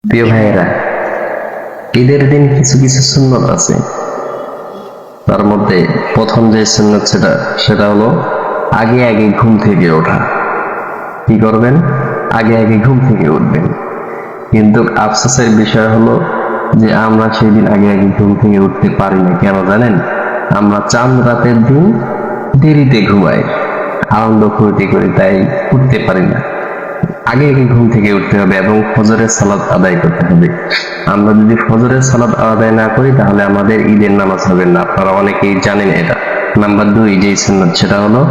প্রিয় ভাইয়েরা, ঈদের দিন কিছু কিছু সুন্নত আছে। তার মধ্যে প্রথম যে সুন্নত সেটা হলো আগে আগে ঘুম থেকে ওঠা। কি করবেন? আগে আগে ঘুম থেকে উঠবেন। কিন্তু আফসোসের বিষয় হলো যে আমরা সেই দিন আগে আগে ঘুম থেকে উঠতে পারি না। কেন জানেন? আমরা চাঁদ রাতের দিন দেরিতে ঘুমাই, আনন্দ ফুর্তি করি, তাই উঠতে পারি না। আগে আগে ঘুম থেকে উঠতে হবে এবং ফজরের সালাত আদায় করতে হবে। আমরা যদি ফজরের সালাত আদায় না করি তাহলে আমাদের ঈদের নামাজ হবে না। আপনারা অনেকেই জানেন এটা। নাম্বার 2 যে সুন্নাত, সেটা হলো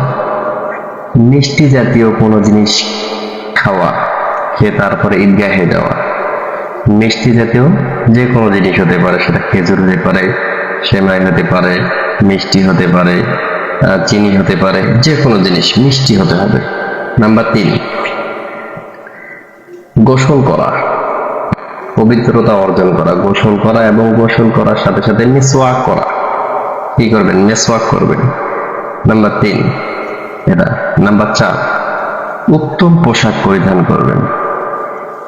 মিষ্টি জাতীয় কোনো জিনিস খাওয়া, খেয়ে তারপরে ঈদগাহে যাওয়া। মিষ্টি জাতীয় যে কোনো জিনিস হতে পারে, সেটা খেজুর হতে পারে, সেমাই হতে পারে, মিষ্টি হতে পারে, চিনি হতে পারে, যে কোনো জিনিস মিষ্টি হতে হবে। নাম্বার 3, গোসল করা, পবিত্রতা অর্জন করা, গোসল করা এবং গোসল করার সাথে সাথে মিসওয়াক করা। কি করবেন? মিসওয়াক করবেন। নাম্বার 3 এটা। নাম্বার 4, উত্তম পোশাক পরিধান করবেন।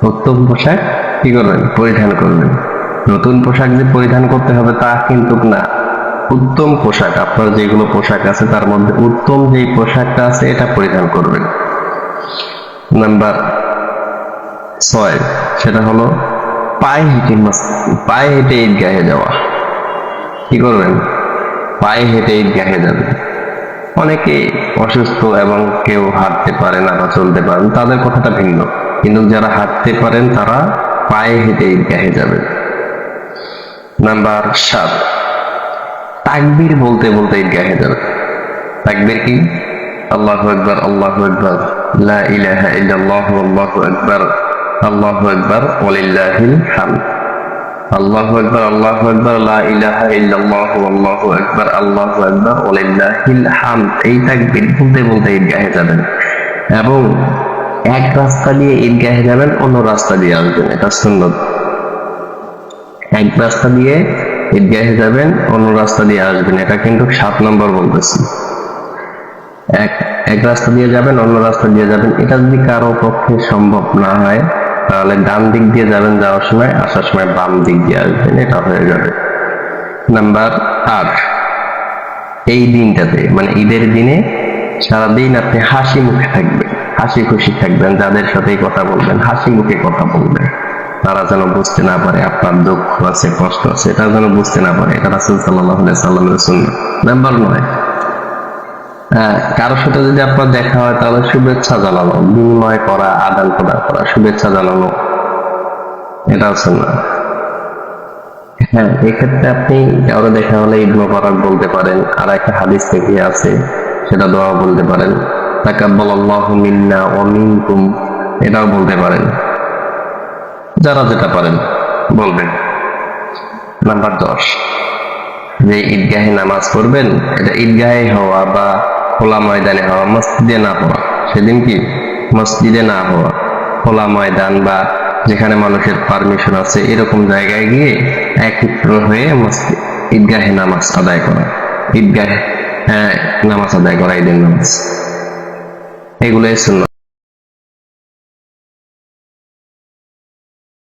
উত্তম পোশাক কি করবেন? পরিধান করবেন। নতুন পোশাক যে পরিধান করতে হবে তা কিন্তু না। উত্তম পোশাক, আপনার যেগুলো পোশাক আছে তার মধ্যে উত্তম যে পোশাকটা আছে এটা পরিধান করবেন। নাম্বার 6 সেটা হলো পায়ে হেঁটে ঈদগাহে যাওয়া। কি করবেন? পায়ে হেঁটে ঈদগাহে যাবেন। অনেকে অসুস্থ এবং কেউ হাঁটতে পারে না বা চলতে পারেন, তাদের কথাটা ভিন্ন। কিন্তু যারা হাঁটতে পারেন তারা পায়ে হেঁটে ঈদগাহে যাবেন। নাম্বার 7, তাকবীর বলতে বলতে ঈদগাহে যাবেন। তাকবীর কি? আল্লাহু আকবার, আল্লাহু আকবার, লা ইলাহা ইল্লাল্লাহু, আল্লাহু আকবার, আল্লাহু আকবার, ওয়ালিল্লাহিল হামদ। আল্লাহু আকবার, আল্লাহু আকবার, লা ইলাহা ইল্লাল্লাহু, আল্লাহু আকবার, আল্লাহু আকবার, ওয়ালিল্লাহিল হামদ। এই তাকবীর বলতে বলতে ঈদগাহে যাবেন এবং এক রাস্তা দিয়ে ঈদগাহে যাবেন, অন্য রাস্তা দিয়ে আসবেন। এটা সুন্নাত। এক রাস্তা দিয়ে ঈদগাহে যাবেন, অন্য রাস্তা দিয়ে আসবেন। এটা কিন্তু 7 নম্বর বলতেছি। এক রাস্তা দিয়ে যাবেন, অন্য রাস্তা দিয়ে যাবেন। এটা যদি কারো পক্ষে সম্ভব না হয় তাহলে ডান দিক দিয়ে যাবেন যাওয়ার সময়, আসার সময় বাম দিক দিয়ে আসবেন। এটা হয়ে যাবে। নাম্বার 8, এই দিনটাতে মানে ঈদের দিনে সারাদিন আপনি হাসি মুখে থাকবেন, হাসি খুশি থাকবেন। যাদের সাথেই কথা বলবেন হাসি মুখে কথা বলবেন, তারা যেন বুঝতে না পারে আপনার দুঃখ আছে, কষ্ট আছে, এটা যেন বুঝতে না পারে। এটা রাসূল সাল্লাল্লাহু আলাইহি সাল্লামের সুন্নাত। নাম্বার 9, কারোর সাথে যদি আপনার দেখা হয় তাহলে শুভেচ্ছা জানানো, বিনিময় করা, আদান প্রদান করা, শুভেচ্ছা জানানো, এটা সুন্নাত। হ্যাঁ, এক্ষেত্রে আপনি কারো দেখা হলে ঈদ মোবারক বলতে পারেন। আর একটা হাদিস থেকে আছে, সেটা দোয়া বলতে পারেন। তাকাব্বালাল্লাহু মিন্না ওয়া মিনকুম, এটাও বলতে পারেন। যারা যেটা পারেন বলবেন। নাম্বার 10, যে ঈদগাহে নামাজ পড়বেন, এটা ঈদগাহে হওয়া বা খোলা ময়দানে হওয়া, মসজিদে না হওয়া। সেদিন কি? মসজিদে না হওয়া, খোলা ময়দান বা যেখানে মানুষের পারমিশন আছে এরকম জায়গায় গিয়ে একত্র হয়ে ঈদগাহে নামাজ আদায় করা। ঈদগাহে নামাজ আদায় করা, ঈদের নামাজ, এগুলোই সুন্নাত।